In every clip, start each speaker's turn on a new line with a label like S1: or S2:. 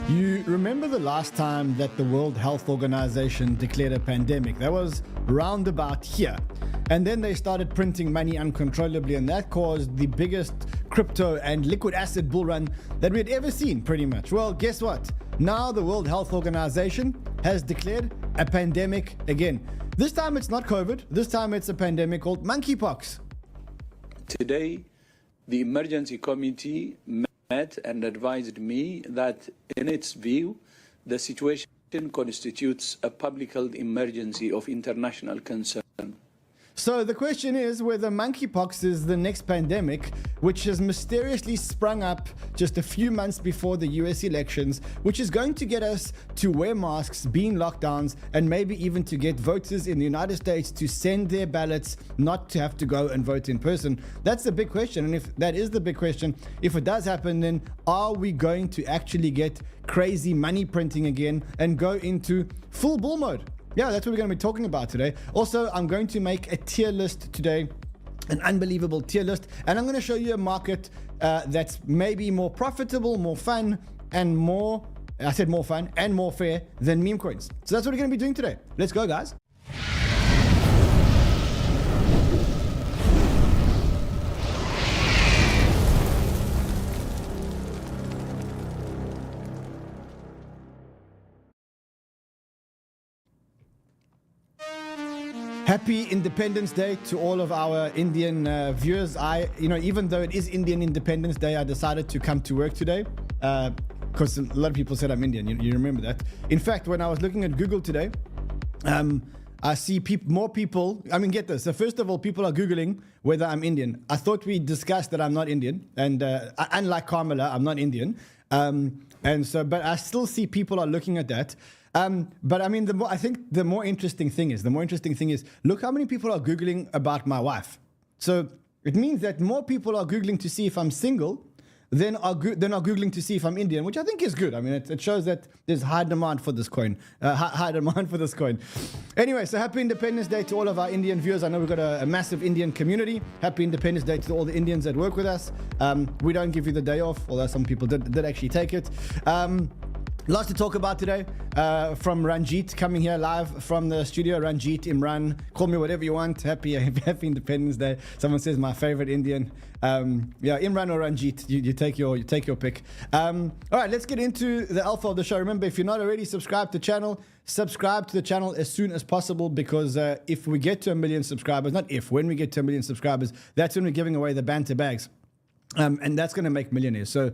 S1: You remember the last time that the World Health Organization declared a pandemic? That was round about here. And then they started printing money uncontrollably, and that caused the biggest crypto and liquid asset bull run that we had ever seen, pretty much. Well, guess what? Now the World Health Organization has declared a pandemic again. This time it's not COVID. This time it's a pandemic called monkeypox.
S2: Today, the emergency committee met and advised me that, in its view, the situation constitutes a public health emergency of international concern.
S1: So the question is whether monkeypox is the next pandemic, which has mysteriously sprung up just a few months before the US elections, which is going to get us to wear masks, be in lockdowns, and maybe even to get voters in the United States to send their ballots, not to have to go and vote in person. That's the big question. And if that is the big question, if it does happen, then are we going to actually get crazy money printing again and go into full bull mode? Yeah, that's what we're going to be talking about today. Also, I'm going to make a tier list today, an unbelievable tier list, and I'm going to show you a market that's maybe more profitable, more fun, and more, I said more fun, and more fair than meme coins. So that's what we're going to be doing today. Let's go, guys. Happy Independence Day to all of our Indian viewers. Even though it is Indian Independence Day, I decided to come to work today because a lot of people said I'm Indian. You remember that. In fact, when I was looking at Google today, I see more people. I mean, get this. So first of all, people are Googling whether I'm Indian. I thought we discussed that I'm not Indian, and unlike Kamala, I'm not Indian. But I still see people are looking at that. But I mean, I think the more interesting thing is, look how many people are Googling about my wife. So it means that more people are Googling to see if I'm single than are Googling to see if I'm Indian, which I think is good. I mean, it shows that there's high demand for this coin. High demand for this coin. Anyway, so happy Independence Day to all of our Indian viewers. I know we've got a massive Indian community. Happy Independence Day to all the Indians that work with us. We don't give you the day off, although some people did actually take it. Lots to talk about today from Ranjit coming here live from the studio. Ranjit, Imran, call me whatever you want. Happy Independence Day. Someone says my favorite Indian. Imran or Ranjit, you take your pick. All right, let's get into the alpha of the show. Remember, if you're not already subscribed to the channel, subscribe to the channel as soon as possible, because if we get to 1 million subscribers, when we get to 1 million subscribers, that's when we're giving away the banter bags. And that's going to make millionaires. So,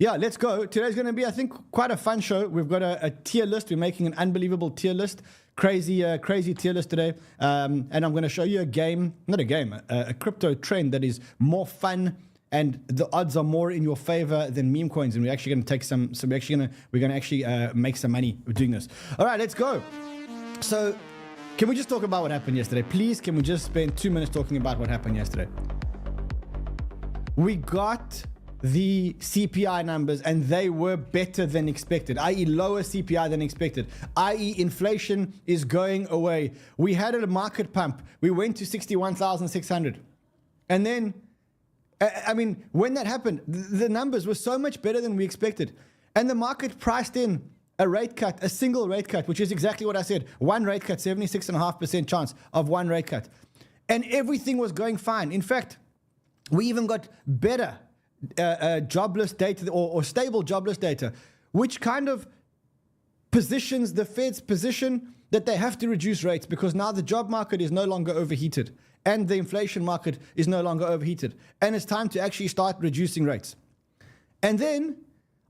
S1: let's go. Today's going to be, I think, quite a fun show. We've got a tier list. We're making an unbelievable tier list. Crazy tier list today. And I'm going to show you a crypto trend that is more fun, and the odds are more in your favor than meme coins. And we're actually going to take we're going to actually make some money doing this. All right, let's go. So, can we just talk about what happened yesterday? Please, can we just spend 2 minutes talking about what happened yesterday? We got the CPI numbers, and they were better than expected, i.e. lower CPI than expected, i.e. inflation is going away. We had a market pump. We went to 61,600. And then, when that happened, the numbers were so much better than we expected. And the market priced in a rate cut, a single rate cut, which is exactly what I said. One rate cut, 76.5% chance of one rate cut. And everything was going fine. In fact, we even got better jobless data or stable jobless data, which kind of positions the Fed's position that they have to reduce rates, because now the job market is no longer overheated and the inflation market is no longer overheated. And it's time to actually start reducing rates. And then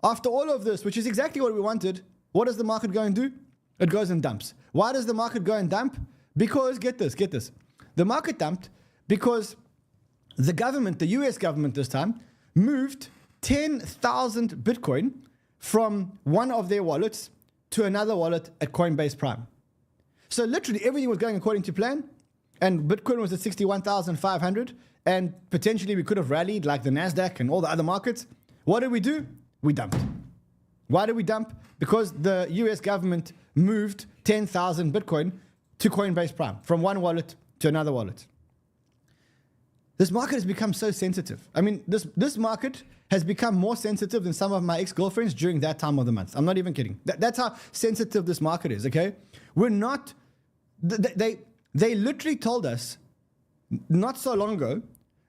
S1: after all of this, which is exactly what we wanted, what does the market go and do? It goes and dumps. Why does the market go and dump? Because, get this. The market dumped because the government, the US government this time, moved 10,000 Bitcoin from one of their wallets to another wallet at Coinbase Prime. So literally everything was going according to plan, and Bitcoin was at 61,500, and potentially we could have rallied like the NASDAQ and all the other markets. What did we do? We dumped. Why did we dump? Because the US government moved 10,000 Bitcoin to Coinbase Prime from one wallet to another wallet. This market has become so sensitive. I mean, this market has become more sensitive than some of my ex-girlfriends during that time of the month. I'm not even kidding. That's how sensitive this market is, okay? We're not... They literally told us not so long ago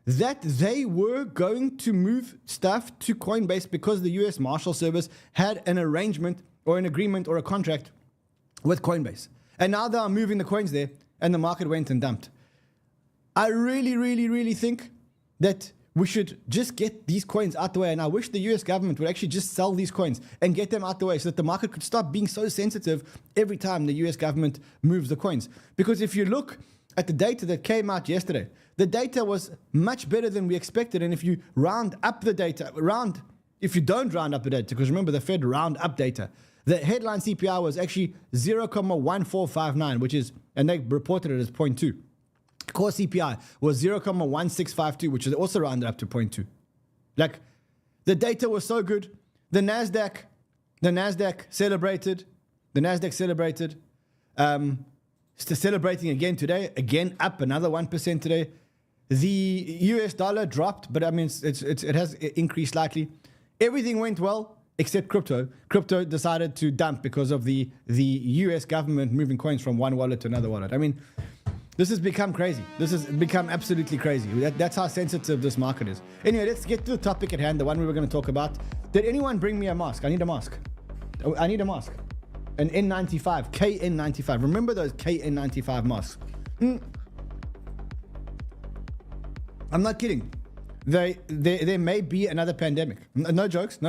S1: that they were going to move stuff to Coinbase because the US Marshal Service had an arrangement or an agreement or a contract with Coinbase. And now they are moving the coins there, and the market went and dumped. I really, really, really think that we should just get these coins out the way. And I wish the US government would actually just sell these coins and get them out the way so that the market could stop being so sensitive every time the US government moves the coins. Because if you look at the data that came out yesterday, the data was much better than we expected. And if you round up the data, if you don't round up the data, because remember the Fed round up data, the headline CPI was actually 0.1459, which is, and they reported it as 0.2. Core CPI was 0.1652, which is also rounded up to 0.2. Like, the data was so good. The Nasdaq celebrated. Still celebrating again today. Again up another 1% today. The US dollar dropped, but I mean it has increased slightly. Everything went well except crypto. Crypto decided to dump because of the US government moving coins from one wallet to another wallet. I mean, this has become crazy. This has become absolutely crazy. That's how sensitive this market is. Anyway, let's get to the topic at hand, the one we were going to talk about. Did anyone bring me a mask? I need a mask. I need a mask. An N95, KN95. Remember those KN95 masks? I'm not kidding. There may be another pandemic. No jokes.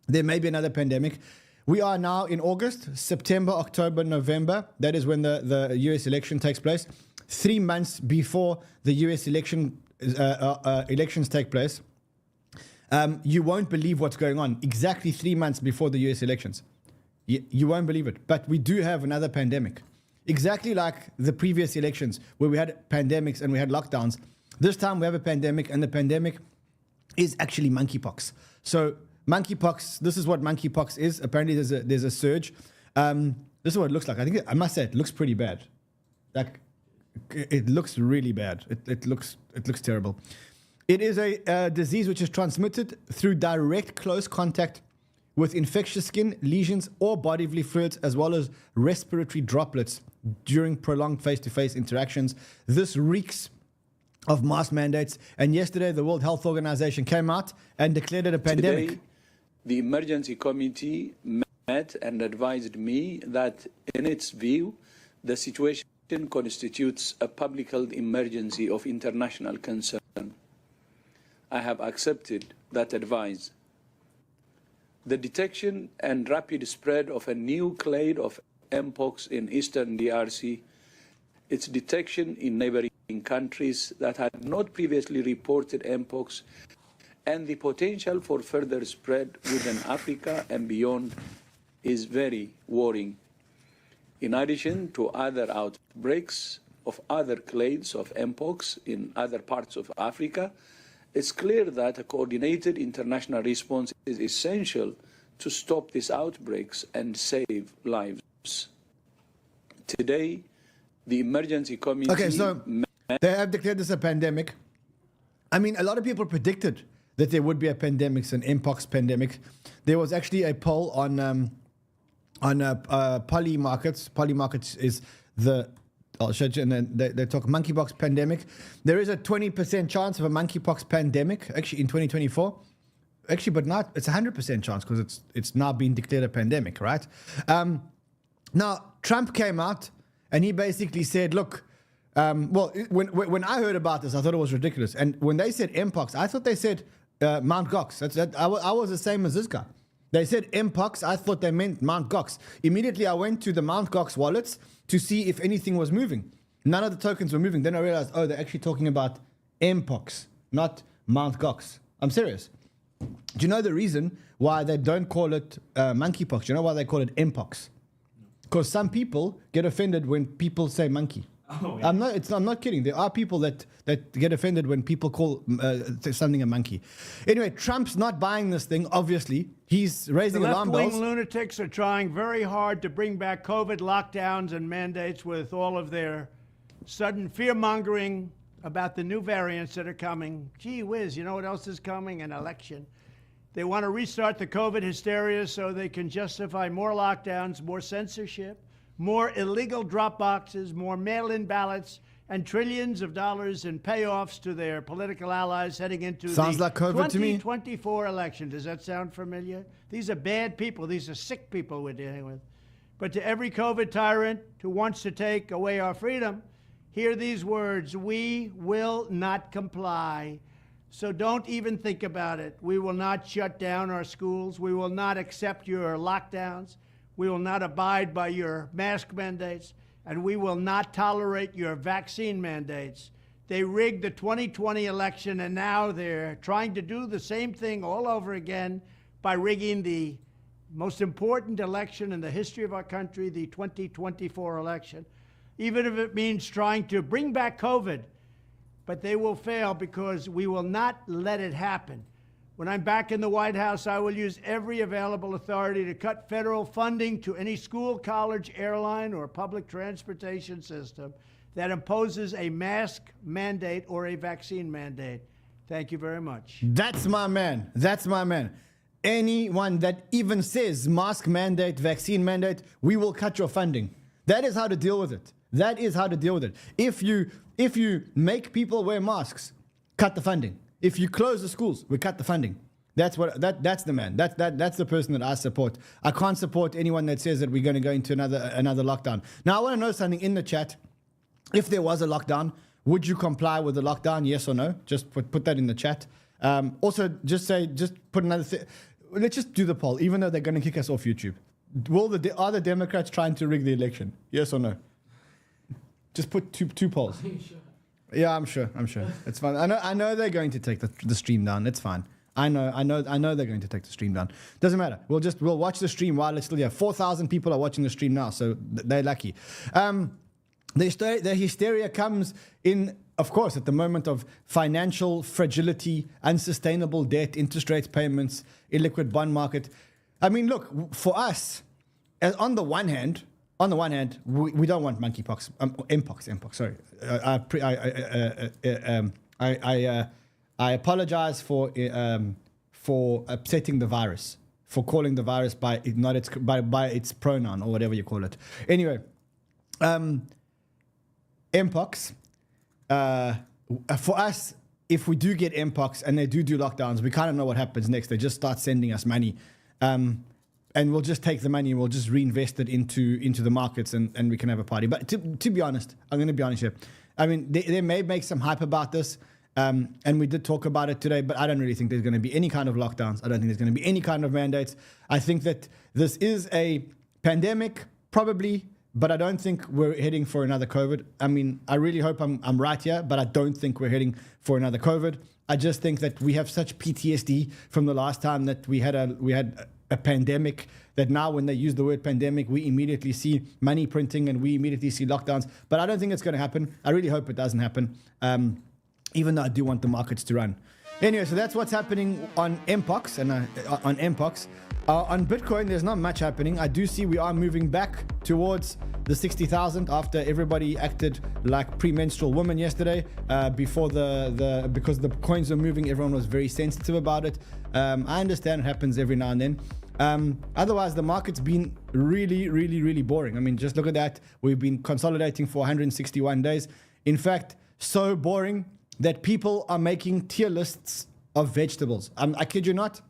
S1: There may be another pandemic. We are now in August, September, October, November. That is when the US election takes place. 3 months before the US elections take place. You won't believe what's going on. Exactly 3 months before the US elections. You won't believe it. But we do have another pandemic. Exactly like the previous elections where we had pandemics and we had lockdowns. This time we have a pandemic, and the pandemic is actually monkeypox. So monkeypox, this is what monkeypox is. Apparently there's a surge. This is what it looks like. I must say it looks pretty bad. Like, it looks really bad. It looks terrible. It is a disease which is transmitted through direct close contact with infectious skin, lesions, or bodily fluids, as well as respiratory droplets during prolonged face-to-face interactions. This reeks of mask mandates. And yesterday, the World Health Organization came out and declared it a pandemic.
S2: Today, the emergency committee met and advised me that, in its view, the situation constitutes a public health emergency of international concern. I have accepted that advice. The detection and rapid spread of a new clade of mpox in eastern DRC, its detection in neighboring countries that had not previously reported mpox, and the potential for further spread within Africa and beyond is very worrying. In addition to other outbreaks of other clades of mpox in other parts of Africa, it's clear that a coordinated international response is essential to stop these outbreaks and save lives. Today, the emergency committee...
S1: Okay, so they have declared this a pandemic. I mean, a lot of people predicted that there would be a pandemic, an mpox pandemic. There was actually a poll on Polymarkets. Polymarkets is the... I'll show you, and then they talk monkeypox pandemic. There is a 20% chance of a monkeypox pandemic, actually, in 2024. Actually, but not, it's 100% chance because it's now been declared a pandemic, right? Now, Trump came out and he basically said, look, when I heard about this, I thought it was ridiculous. And when they said mpox, I thought they said Mount Gox. I was the same as this guy. They said mpox, I thought they meant Mount Gox. Immediately, I went to the Mount Gox wallets to see if anything was moving. None of the tokens were moving. Then I realized, oh, they're actually talking about mpox, not Mount Gox. I'm serious. Do you know the reason why they don't call it monkeypox? Do you know why they call it mpox? Because some people get offended when people say monkey. Oh, yeah. I'm not kidding. There are people that get offended when people call something a monkey. Anyway, Trump's not buying this thing, obviously. He's raising alarm bells.
S3: The left-wing lunatics are trying very hard to bring back COVID lockdowns and mandates with all of their sudden fear-mongering about the new variants that are coming. Gee whiz, you know what else is coming? An election. They want to restart the COVID hysteria so they can justify more lockdowns, more censorship, more illegal drop boxes, more mail-in ballots, and trillions of dollars in payoffs to their political allies heading into the
S1: like COVID to me.
S3: 2024 election. Does that sound familiar? These are bad people. These are sick people we're dealing with. But to every COVID tyrant who wants to take away our freedom, hear these words: we will not comply. So don't even think about it. We will not shut down our schools. We will not accept your lockdowns. We will not abide by your mask mandates. And we will not tolerate your vaccine mandates. They rigged the 2020 election, and now they're trying to do the same thing all over again by rigging the most important election in the history of our country, the 2024 election, even if it means trying to bring back COVID. But they will fail because we will not let it happen. When I'm back in the White House, I will use every available authority to cut federal funding to any school, college, airline, or public transportation system that imposes a mask mandate or a vaccine mandate. Thank you very much.
S1: That's my man. That's my man. Anyone that even says mask mandate, vaccine mandate, we will cut your funding. That is how to deal with it. That is how to deal with it. If you make people wear masks, cut the funding. If you close the schools, we cut the funding. That's the man. That's the person that I support. I can't support anyone that says that we're going to go into another lockdown. Now I want to know something in the chat. If there was a lockdown, would you comply with the lockdown? Yes or no? Just put that in the chat. Also, just put another thing. Let's just do the poll, even though they're going to kick us off YouTube. Are the Democrats trying to rig the election? Yes or no? Just put two polls. Yeah, I'm sure. It's fine. I know they're going to take the stream down. It's fine. I know they're going to take the stream down. Doesn't matter. We'll watch the stream while it's still here. 4,000 people are watching the stream now, so they're lucky. The hysteria comes in, of course, at the moment of financial fragility, unsustainable debt, interest rates payments, illiquid bond market. I mean, look, for us, on the one hand, we don't want monkeypox, mpox. Sorry, I apologize for upsetting the virus, for calling the virus by its pronoun or whatever you call it. Anyway, mpox. For us, if we do get mpox and they do lockdowns, we kind of know what happens next. They just start sending us money. And we'll just take the money and we'll just reinvest it into the markets and we can have a party. But to be honest, I'm going to be honest here. I mean, they may make some hype about this, and we did talk about it today, but I don't really think there's going to be any kind of lockdowns. I don't think there's going to be any kind of mandates. I think that this is a pandemic, probably, but I don't think we're heading for another COVID. I mean, I really hope I'm right here, but I don't think we're heading for another COVID. I just think that we have such PTSD from the last time that we had a pandemic, that now when they use the word pandemic, we immediately see money printing and we immediately see lockdowns. But I don't think it's going to happen. I really hope it doesn't happen, even though I do want the markets to run. Anyway, so that's what's happening on mpox and on mpox. On Bitcoin, there's not much happening. I do see we are moving back towards the 60,000 after everybody acted like premenstrual women yesterday. Because the coins were moving, everyone was very sensitive about it. I understand it happens every now and then. Otherwise, the market's been really, really, really boring. I mean, just look at that. We've been consolidating for 161 days. In fact, so boring that people are making tier lists of vegetables. I kid you not.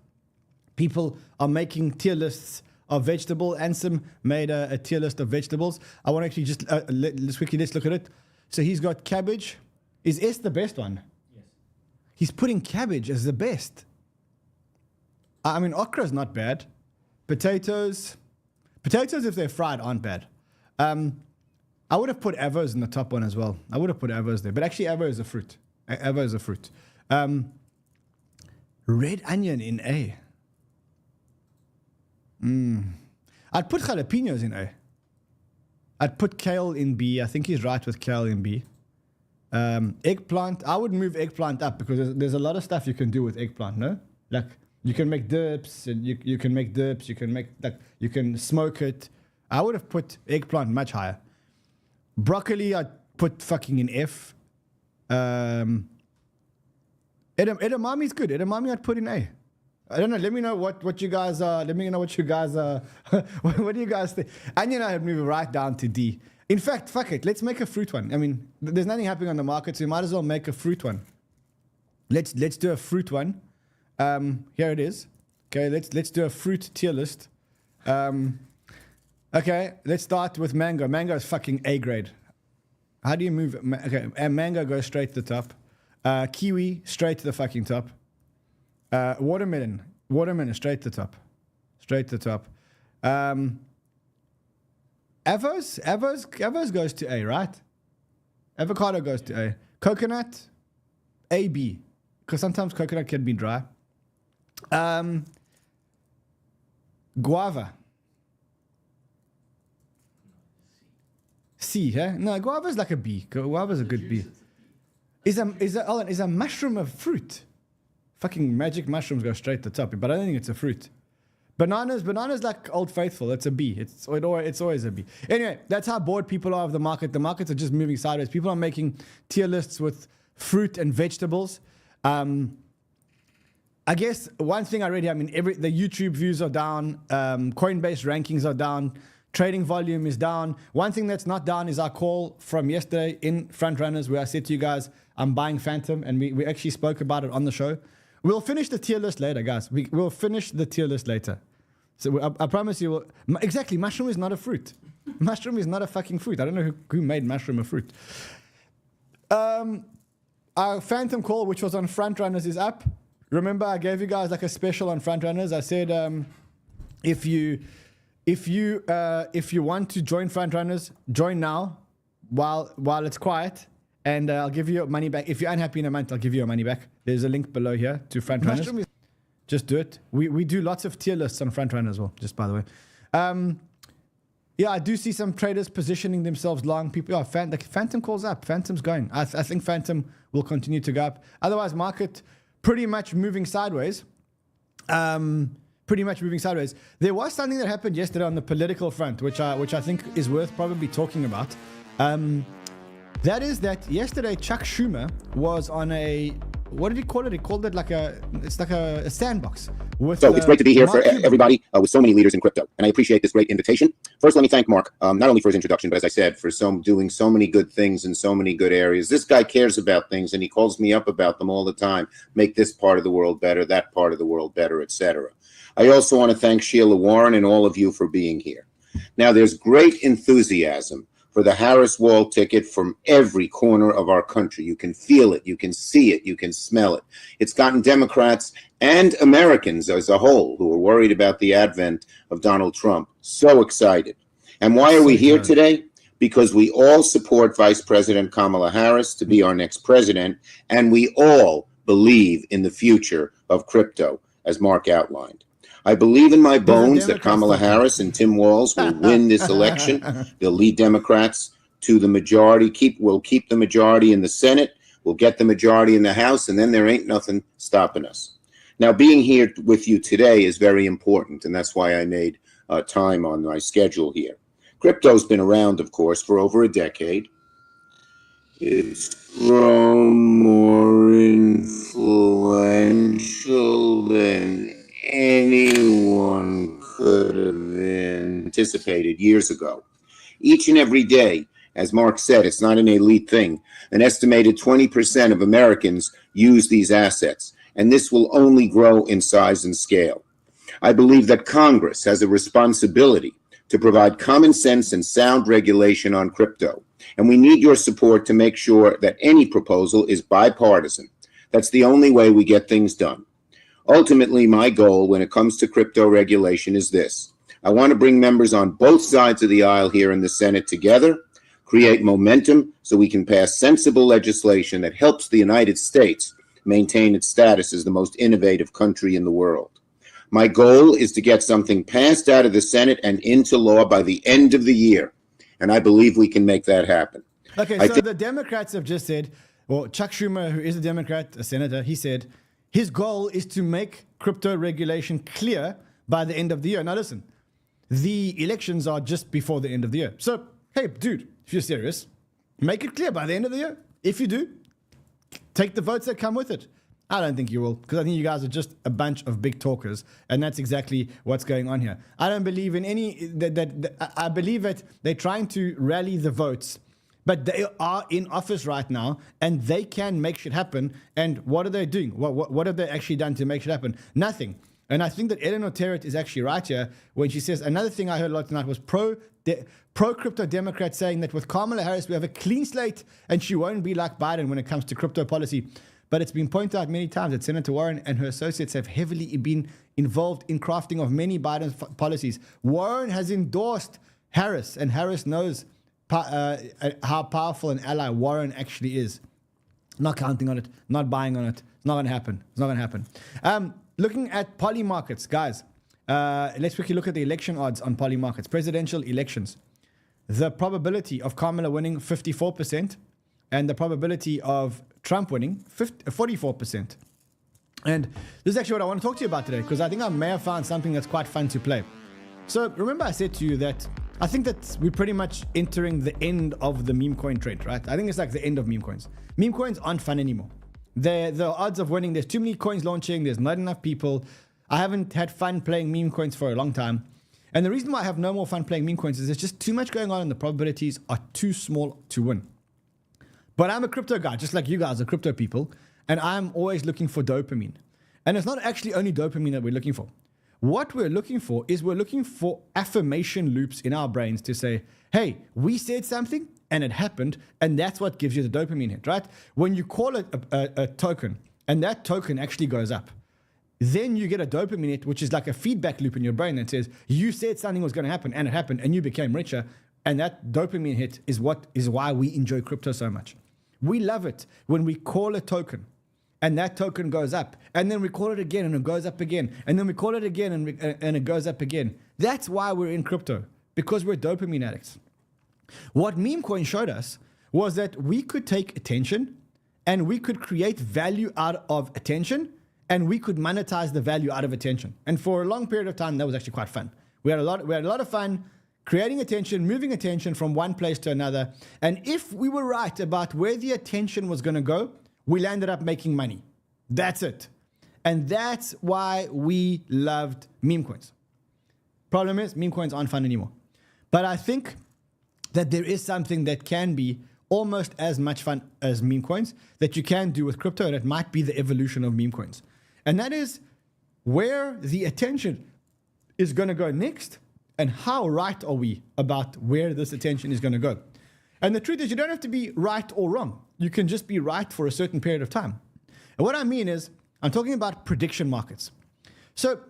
S1: People are making tier lists of vegetable. Ansem made a tier list of vegetables. I want to actually just let's look at it. So he's got cabbage. Is S the best one? Yes. He's putting cabbage as the best. I mean, okra is not bad. Potatoes, if they're fried, aren't bad. I would have put avos in the top one as well. I would have put avos there, but actually avo is a fruit. Avo is a fruit. Red onion in A. I'd put jalapenos in A. I'd put kale in B. I think he's right with kale in B. Eggplant. I would move eggplant up because there's a lot of stuff you can do with eggplant. No, like you can make dips, and you can make dips. You can make you can smoke it. I would have put eggplant much higher. Broccoli, I'd put fucking in F. Edamame is good. Edamame I'd put in A. I don't know. Let me know what you guys are. Let me know what you guys are. What do you guys think? Onion I'd move right down to D. In fact, fuck it. Let's make a fruit one. I mean, there's nothing happening on the market, so we might as well make a fruit one. Let's do a fruit one. Here it is. Okay, let's do a fruit tier list. Okay, let's start with mango. Mango is fucking A grade. How do you move? Okay, and mango goes straight to the top. Kiwi straight to the fucking top. Watermelon straight to the top. Straight to the top. Avos goes to A, right? Avocado goes to A. Coconut, A, B. Because sometimes coconut can be dry. Guava. C, huh? No, guava is like a B. Guava is a good B. Is a mushroom a fruit? Fucking magic mushrooms go straight to the top, but I don't think it's a fruit. Bananas like Old Faithful. It's a B. It's always a B. Anyway, that's how bored people are of the market. The markets are just moving sideways. People are making tier lists with fruit and vegetables. I guess one thing I read here, I mean, the YouTube views are down. Coinbase rankings are down. Trading volume is down. One thing that's not down is our call from yesterday in Front Runners, where I said to you guys, I'm buying Phantom, and we actually spoke about it on the show. We'll finish the tier list later, guys. We'll finish the tier list later. So I promise you, exactly, mushroom is not a fruit. Mushroom is not a fucking fruit. I don't know who made mushroom a fruit. Our Phantom call, which was on Front Runners, is up. Remember, I gave you guys like a special on Front Runners. I said, if you want to join Front Runners, join now while it's quiet, and I'll give you your money back. If you're unhappy in a month, I'll give you your money back. There's a link below here to Front Runners. Just do it. We do lots of tier lists on Front Runners as well, just by the way. Yeah, I do see some traders positioning themselves long. People, Phantom calls up. Phantom's going. I think Phantom will continue to go up. Otherwise, market pretty much moving sideways. Pretty much moving sideways. There was something that happened yesterday on the political front, which I think is worth probably talking about. That is that yesterday Chuck Schumer was on a, what did he call it? He called it like a sandbox.
S4: So it's great to be here for everybody with so many leaders in crypto. And I appreciate this great invitation. First, let me thank Mark, not only for his introduction, but as I said, for doing so many good things in so many good areas. This guy cares about things and he calls me up about them all the time. Make this part of the world better, that part of the world better, etc. I also want to thank Sheila Warren and all of you for being here. Now, there's great enthusiasm for the Harris Wall ticket from every corner of our country. You can feel it, you can see it, you can smell it. It's gotten Democrats and Americans as a whole who are worried about the advent of Donald Trump so excited. And why are we here today? Because we all support Vice President Kamala Harris to be our next president, and we all believe in the future of crypto, as Mark outlined. I believe in my bones that Kamala Harris and Tim Walz will win this election. They'll lead Democrats to the majority, we'll keep the majority in the Senate, we'll get the majority in the House, and then there ain't nothing stopping us. Now, being here with you today is very important, and that's why I made time on my schedule here. Crypto's been around, of course, for over a decade. It's grown more influential than anyone could have anticipated years ago. Each and every day, as Mark said, it's not an elite thing. An estimated 20% of Americans use these assets, and this will only grow in size and scale. I believe that Congress has a responsibility to provide common sense and sound regulation on crypto, and we need your support to make sure that any proposal is bipartisan. That's the only way we get things done. Ultimately, my goal when it comes to crypto regulation is this. I want to bring members on both sides of the aisle here in the Senate together, create momentum so we can pass sensible legislation that helps the United States maintain its status as the most innovative country in the world. My goal is to get something passed out of the Senate and into law by the end of the year, and I believe we can make that happen.
S1: Okay, so the Democrats have just said, well, Chuck Schumer, who is a Democrat, a senator, he said, his goal is to make crypto regulation clear by the end of the year. Now, listen, the elections are just before the end of the year. So, hey, dude, if you're serious, make it clear by the end of the year. If you do, take the votes that come with it. I don't think you will, because I think you guys are just a bunch of big talkers, and that's exactly what's going on here. I don't believe in any I believe that they're trying to rally the votes, but they are in office right now, and they can make shit happen. And what are they doing? What have they actually done to make shit happen? Nothing. And I think that 𝗕𝗓𝗕𝗓𝗕 is actually right here when she says, another thing I heard a lot tonight was pro-crypto Democrats saying that with Kamala Harris, we have a clean slate and she won't be like Biden when it comes to crypto policy. But it's been pointed out many times that Senator Warren and her associates have heavily been involved in crafting of many Biden policies. Warren has endorsed Harris, and Harris knows how powerful an ally Warren actually is. Not counting on it, not buying on it. It's not going to happen. It's not going to happen. Looking at poly markets, guys, let's quickly look at the election odds on poly markets. Presidential elections. The probability of Kamala winning, 54%, and the probability of Trump winning, 44%. And this is actually what I want to talk to you about today, because I think I may have found something that's quite fun to play. So remember I said to you that I think that we're pretty much entering the end of the meme coin trend, right? I think it's like the end of meme coins. Meme coins aren't fun anymore. The odds of winning, there's too many coins launching, there's not enough people. I haven't had fun playing meme coins for a long time. And the reason why I have no more fun playing meme coins is there's just too much going on and the probabilities are too small to win. But I'm a crypto guy, just like you guys are crypto people, and I'm always looking for dopamine. And it's not actually only dopamine that we're looking for. What we're looking for is we're looking for affirmation loops in our brains to say, hey, we said something and it happened, and that's what gives you the dopamine hit, right? When you call it a token and that token actually goes up, then you get a dopamine hit, which is like a feedback loop in your brain that says, you said something was going to happen and it happened and you became richer. And that dopamine hit is why we enjoy crypto so much. We love it when we call a token and that token goes up, and then we call it again and it goes up again, and then we call it again and it goes up again. That's why we're in crypto, because we're dopamine addicts. What meme coin showed us was that we could take attention and we could create value out of attention, and we could monetize the value out of attention. And for a long period of time, that was actually quite fun. We had a lot of fun creating attention, moving attention from one place to another. And if we were right about where the attention was going to go, we landed up making money. That's it. And that's why we loved meme coins. Problem is, meme coins aren't fun anymore. But I think that there is something that can be almost as much fun as meme coins that you can do with crypto, and it might be the evolution of meme coins. And that is where the attention is going to go next, and how right are we about where this attention is going to go. And the truth is, you don't have to be right or wrong. You can just be right for a certain period of time. And what I mean is, I'm talking about prediction markets. So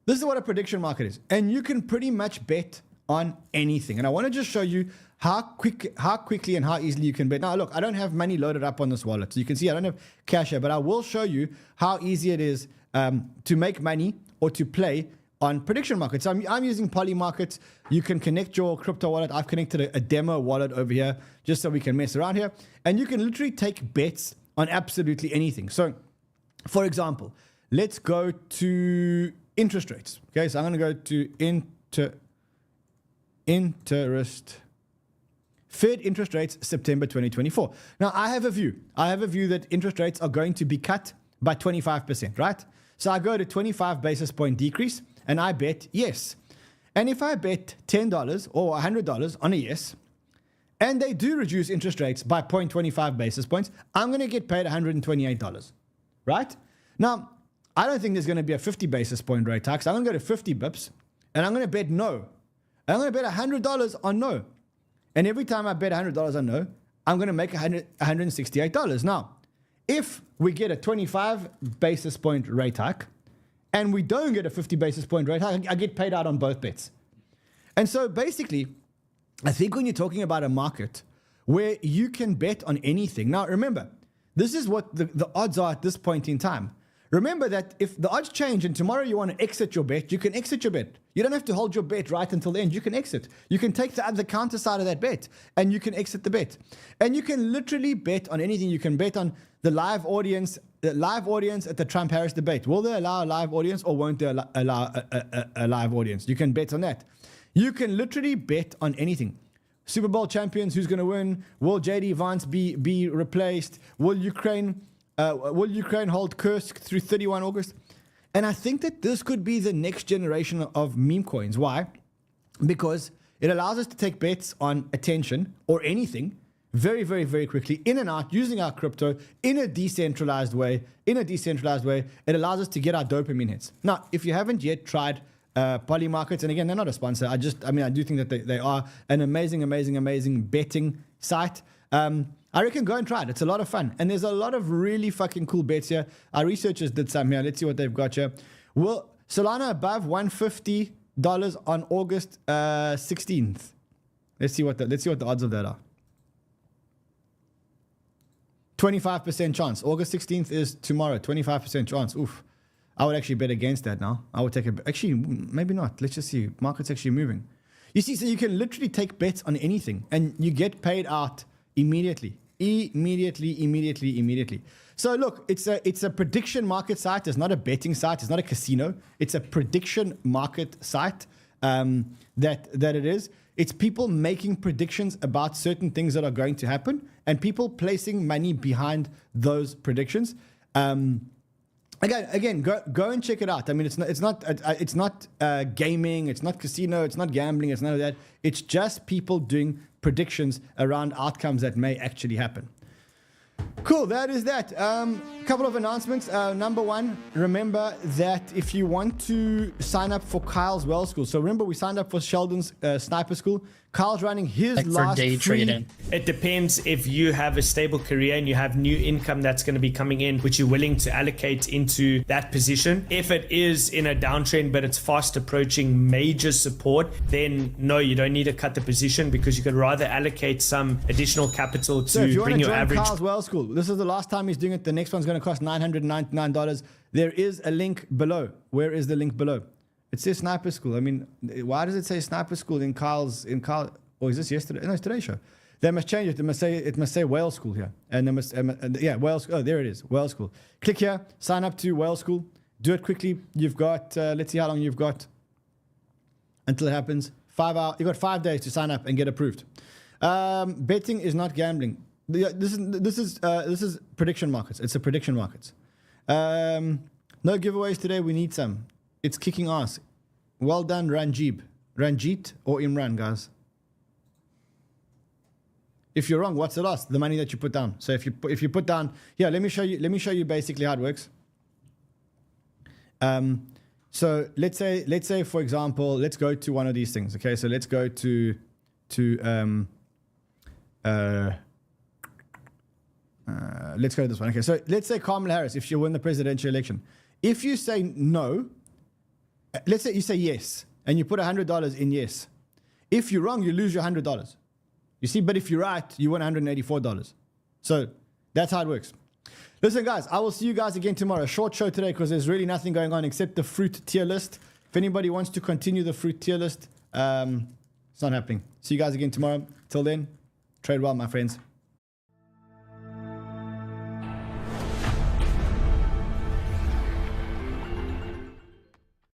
S1: this is what a prediction market is. And you can pretty much bet on anything. And I want to just show you how quickly and how easily you can bet. Now, look, I don't have money loaded up on this wallet. So you can see I don't have cash here, but I will show you how easy it is to make money or to play on prediction markets. So I'm using Poly Markets. You can connect your crypto wallet. I've connected a demo wallet over here just so we can mess around here. And you can literally take bets on absolutely anything. So, for example, let's go to interest rates. Okay, so I'm going to go to Fed interest rates, September 2024. Now, I have a view. I have a view that interest rates are going to be cut by 25%, right? So I go to 25 basis point decrease, and I bet yes. And if I bet $10 or $100 on a yes, and they do reduce interest rates by 0.25 basis points, I'm going to get paid $128, right? Now, I don't think there's going to be a 50 basis point rate hike, so I'm going to go to 50 bips, and I'm going to bet no. And I'm going to bet $100 on no. And every time I bet $100 on no, I'm going to make $168. Now, if we get a 25 basis point rate hike, and we don't get a 50 basis point rate hike, I get paid out on both bets. And so basically, I think when you're talking about a market where you can bet on anything. Now, remember, this is what the odds are at this point in time. Remember that if the odds change and tomorrow you want to exit your bet, you can exit your bet. You don't have to hold your bet right until the end. You can exit. You can take the counter side of that bet and you can exit the bet. And you can literally bet on anything. You can bet on the live audience at the Trump-Harris debate. Will they allow a live audience or won't they allow a live audience? You can bet on that. You can literally bet on anything. Super Bowl champions, who's going to win? Will 𝗕𝗓𝗓𝗔 be replaced? Will Ukraine hold Kursk through 31 August? And I think that this could be the next generation of meme coins. Why? Because it allows us to take bets on attention or anything very, very, very quickly, in and out, using our crypto in a decentralized way. It allows us to get our dopamine hits. Now, if you haven't yet tried Poly Markets, and again, they're not a sponsor. I do think that they are an amazing betting site. I reckon go and try it. It's a lot of fun. And there's a lot of really fucking cool bets here. Our researchers did some here. Let's see what they've got here. Will Solana above $150 on August 16th? Let's see what the odds of that are. 25% chance. August 16th is tomorrow. 25% chance. Oof. I would actually bet against that now. I would take actually, maybe not. Let's just see. Market's actually moving. You see, so you can literally take bets on anything and you get paid out immediately. So look, it's a prediction market site. It's not a betting site. It's not a casino. It's a prediction market site that it is. It's people making predictions about certain things that are going to happen and people placing money behind those predictions. Again, go and check it out. I mean, it's not gaming, it's not casino, it's not gambling, it's none of that. It's just people doing predictions around outcomes that may actually happen. Cool, that is that. Couple of announcements. Number one, remember that if you want to sign up for Kyle's Well School, so remember we signed up for Sheldon's sniper school. Kyle's running his last
S5: for day
S1: free...
S5: trading.
S6: It depends if you have a stable career and you have new income that's going to be coming in, which you're willing to allocate into that position. If it is in a downtrend, but it's fast approaching major support, then no, you don't need to cut the position because you could rather allocate some additional capital to
S1: So if you want
S6: bring
S1: to
S6: your
S1: join
S6: average.
S1: Kyle's Well School, this is the last time he's doing it. The next one's going to cost $999. There is a link below. Where is the link below? It says Sniper School. I mean, why does it say Sniper School in Kyle's? Or is this yesterday? No, it's today's show. They must change it. It must say Whale School here. And they must, Whale School. Oh, there it is. Whale School. Click here. Sign up to Whale School. Do it quickly. You've got, let's see how long you've got until it happens. 5 hours. You've got 5 days to sign up and get approved. Betting is not gambling. This is prediction markets. It's a prediction markets. No giveaways today. We need some. It's kicking ass. Well done, Ranjit or Imran, guys. If you're wrong, what's the loss? The money that you put down. So if you put down, yeah, let me show you basically how it works. So let's say for example, let's go to one of these things. Okay, so let's go to let's go to this one. Okay, so let's say Kamala Harris, if she win the presidential election. If you say no, let's say you say yes, and you put $100 in yes. If you're wrong, you lose your $100. You see, but if you're right, you win $184. So that's how it works. Listen, guys, I will see you guys again tomorrow. A short show today because there's really nothing going on except the fruit tier list. If anybody wants to continue the fruit tier list, it's not happening. See you guys again tomorrow. Till then, trade well, my friends.